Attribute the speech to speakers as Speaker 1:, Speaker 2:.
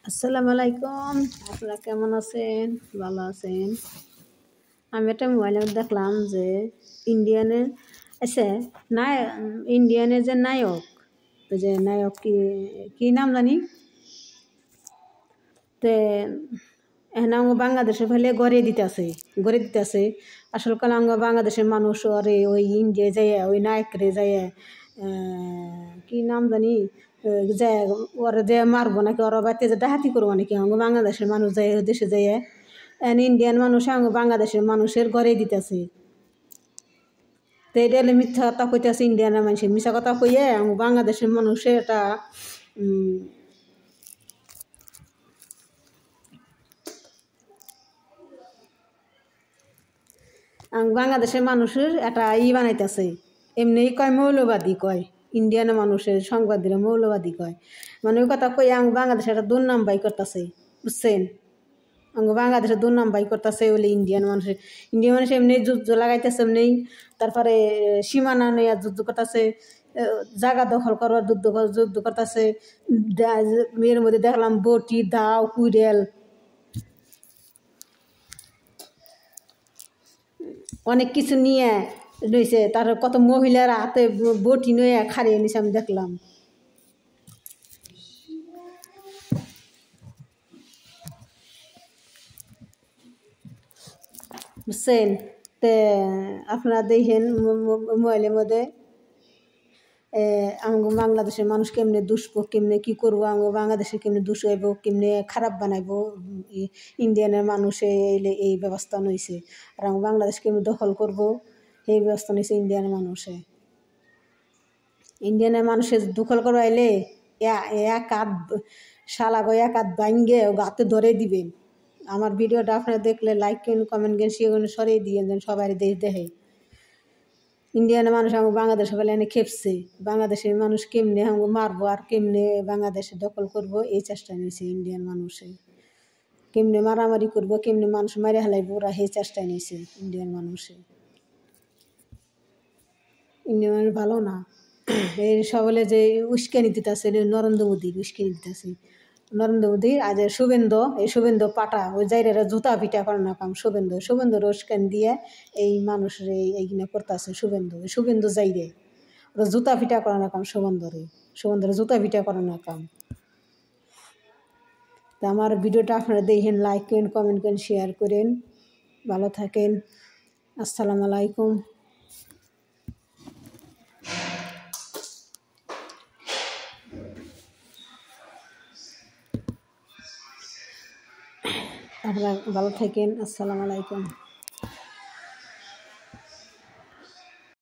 Speaker 1: আসসালামু আলাইকুম। আপনারা কেমন আছেন? ভালো আছেন? আমি একটা মোবাইলে দেখলাম যে ইন্ডিয়ানের আছে না, ইন্ডিয়ানের যে নায়ক, ওই যে নায়ক কি নাম জানি, তে এখন আঙ্গ বাংলাদেশে ফেলে গড়ে দিতেছে। আসল কাল আঙ্গ বাংলাদেশের মানুষ ওরে ওই ইন্ডিয়া যায়, ওই নায়করে যায়, কি নাম জানি, যায় ওরা যে মারবো নাকি, ওরা বাড়িতে যে ডাহাতি করবো নাকি, আঙ্গ বাংলাদেশের মানুষ যায় দেশে যায়। ইন্ডিয়ান মানুষ আঙ্গ বাংলাদেশের মানুষের গড়ে দিতেছে। তো এটা হলে মিথ্যা কথা কইতেছে ইন্ডিয়ানের মানুষের, মিথ্যা কথা কইয়ে আঙ্গ বাংলাদেশের মানুষের এটা বাংলাদেশের মানুষের একটা বানাইতেছে। এমনি কয় মৌলবাদী কয়, ইন্ডিয়ানের মানুষের সংবাদীরা মৌলবাদী কয়, মানে ওই কথা কই বাংলাদেশের একটা দুর্নামবাই করতেছে, বুঝছেন? বাংলাদেশের দুর্নামবাই করতেছে বলে ইন্ডিয়ান মানুষ এমনি যুদ্ধ লাগাইতেছে, এমনি তারপরে সীমানা নিয়ে যুদ্ধ করতেছে, জায়গা দখল করবার যুদ্ধ করতেছে। এর মধ্যে দেখলাম বটি, দাও, কুড়েল, অনেক কিছু নিয়ে রয়েছে। তার কত মহিলারা হাতে বটি নিয়ে খাড়িয়ে নিছে, আমি দেখলাম। বুঝছেন? তে আপনারা দেখেন মোবাইলের মধ্যে আমাকে বাংলাদেশের মানুষ কেমনে দুষবো, কেমনে কী করবো, আমাকে বাংলাদেশে কেমনে দুষ হইব, কেমনে খারাপ বানাইবো ইন্ডিয়ানের মানুষে এই ব্যবস্থা নইছে। আর আমাকে বাংলাদেশ কেমনে দখল করবো এই ব্যবস্থা নিয়েছে ইন্ডিয়ানের মানুষে। ইন্ডিয়ানের মানুষের দখল করবো আইলে এক হাত শালাগো এক হাত ভাঙ্গে গাতে ধরে দিবেন। আমার ভিডিওটা আপনারা দেখলে লাইক করেন, কমেন্ট করেন, সেগুলো সরিয়ে দিয়ে যেন সবাই দেখে। ইন্ডিয়ানের মানুষ আমাকে বাংলাদেশে বলে এনে খেপছে, বাংলাদেশের মানুষ কেমনে আমাকে মারবো আর কেমনে বাংলাদেশে দখল করবো এই চেষ্টা নিয়েছে ইন্ডিয়ান মানুষে। কেমনে মারামারি করবো, কেমনে মানুষ মারে হেলাইবো, ওরা সেই চেষ্টা নিয়েছে ইন্ডিয়ান মানুষে। ইন্ডিয়ান মানুষ ভালো না, এই সকলে যে উস্কানি দিতেছে, নরেন্দ্র মোদীর উস্কানি দিতেছে। নরেন্দ্র মোদীর আজ শুভেন্দু পাটা ওই জায়গাটা জুতা পিঠা করে না কাম। শুভেন্দুর উস্কানি দিয়ে এই মানুষের এইখানে করতেছে। শুভেন্দু যাইরে ওরা জুতা পিঠা করে না কাম। শুভেন্দুরে জুতা পিঠা করে না কাম। তা আমার ভিডিওটা আপনারা দেখেন, লাইক করেন, কমেন্ট করেন, শেয়ার করেন, ভালো থাকেন। আসসালামু আলাইকুম। আপনারা ভালো থাকেন। আসসালামু আলাইকুম।